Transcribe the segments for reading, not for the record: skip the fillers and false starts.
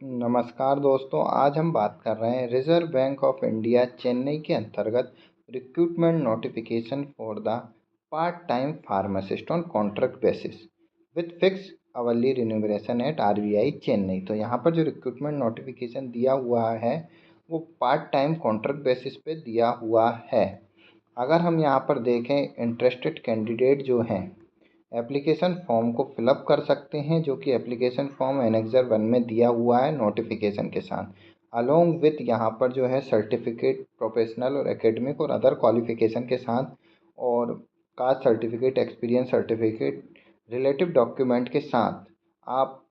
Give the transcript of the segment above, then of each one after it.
नमस्कार दोस्तों, आज हम बात कर रहे हैं reserve bank of India Chennai के अंतर्गत recruitment notification for the part time pharmacist on contract basis with fix hourly remuneration at RBI Chennai. तो यहाँ पर जो रिक्रूटमेंट नोटिफिकेशन दिया हुआ है वो पार्ट टाइम कॉन्ट्रैक्ट बेसिस पे दिया हुआ है। अगर हम यहाँ पर देखें, इंटरेस्टेड कैंडिडेट जो हैं एप्लीकेशन फॉर्म को फिलअप कर सकते हैं, जो कि एप्लीकेशन फॉर्म एनेक्सर 1 में दिया हुआ है नोटिफिकेशन के साथ, अलोंग विथ यहाँ पर जो है सर्टिफिकेट, प्रोफेशनल और एकेडमिक और अदर क्वालिफिकेशन के साथ, और caste certificate, experience certificate, relative document के साथ आप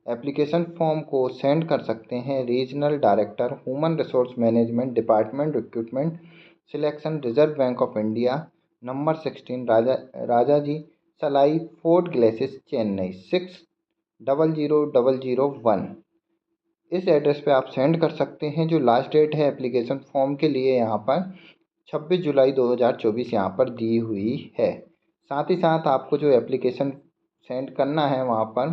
एप्लीकेशन फॉर्म को सेंड कर सकते हैं regional director human resource management department recruitment selection reserve bank of India, number 16, Rajaji सलाई फोर्ट ग्लेसिस चेन्नई 600001। इस एड्रेस पे आप सेंड कर सकते हैं। जो लास्ट डेट है एप्लीकेशन फॉर्म के लिए यहाँ पर 26 जुलाई 2024 यहाँ पर दी हुई है। साथ ही साथ आपको जो एप्लीकेशन सेंड करना है वहाँ पर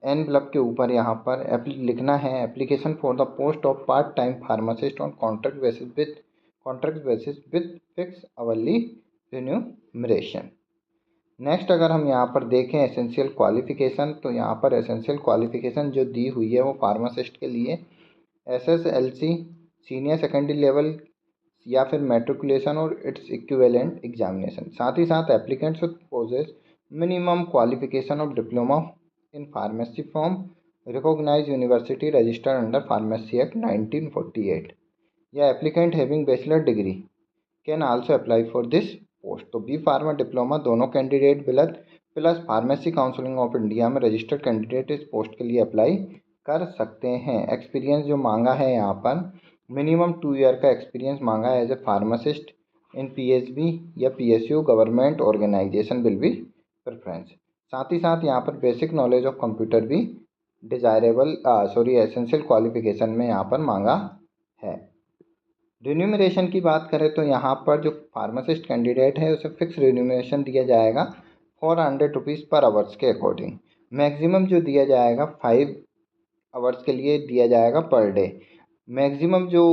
एनवलप के ऊपर यहाँ पर लिखना है application for the post of part time pharmacist on contract basis with fix hourly remuneration. Next अगर हम यहाँ पर देखें एसेंशियल क्वालिफ़िकेशन, तो यहाँ पर एसेंशियल क्वालिफ़िकेशन जो दी हुई है वो फार्मासिस्ट के लिए SSLC सीनियर सेकेंडरी लेवल या फिर मैट्रिकुलेशन और इट्स इक्विवेलेंट एग्जामिनेशन। साथ ही साथ applicants should possess minimum qualification of diploma in pharmacy from recognised university registered under pharmacy act 1948 या applicant having bachelor degree can also apply for this post. तो B pharma diploma दोनों candidate plus pharmacy counselling of India में registered candidate इस post के लिए apply कर सकते हैं। एक्सपीरियंस जो मांगा है यहाँ पर मिनिमम 2 ईयर का एक्सपीरियंस मांगा है as a pharmacist in PSB या PSU government organisation will be preference. साथ ही साथ यहाँ पर बेसिक नॉलेज ऑफ कंप्यूटर भी एसेंशियल क्वालिफिकेशन में यहाँ पर मांगा है। रिन्यूमरेशन की बात करें तो यहाँ पर जो फार्मासिस्ट कैंडिडेट है उसे फिक्स रिन्यूमरेशन दिया जाएगा 400 रुपीज़ पर आवर्स के अकॉर्डिंग। मैक्सिमम जो दिया जाएगा 5 आवर्स के लिए दिया जाएगा पर डे। मैक्सिमम जो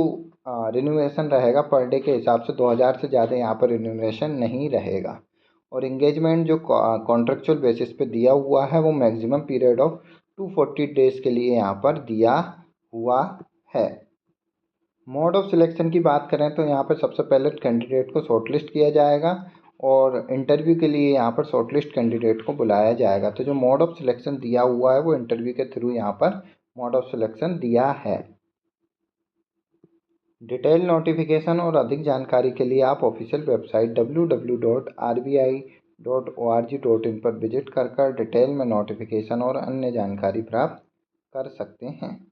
रिन्यूमरेशन रहेगा पर डे के हिसाब से 2000 से ज़्यादा यहाँ पर रिन्यूमरेशन नहीं रहेगा। और इंगेजमेंट जो कॉन्ट्रेक्चुअल बेसिस पे दिया हुआ है वो मैक्सिमम पीरियड ऑफ 240 डेज़ के लिए यहाँ पर दिया हुआ है। मोड ऑफ सिलेक्शन की बात करें तो यहाँ पर सबसे पहले कैंडिडेट को शॉर्टलिस्ट किया जाएगा और इंटरव्यू के लिए यहाँ पर शॉर्टलिस्ट कैंडिडेट को बुलाया जाएगा। तो जो मोड ऑफ सिलेक्शन दिया हुआ है वो इंटरव्यू के थ्रू यहाँ पर मोड ऑफ सिलेक्शन दिया है। डिटेल नोटिफिकेशन और अधिक जानकारी के लिए आप ऑफिशियल वेबसाइट www.rbi.org.in पर विजिट कर डिटेल में नोटिफिकेशन और अन्य जानकारी प्राप्त कर सकते हैं।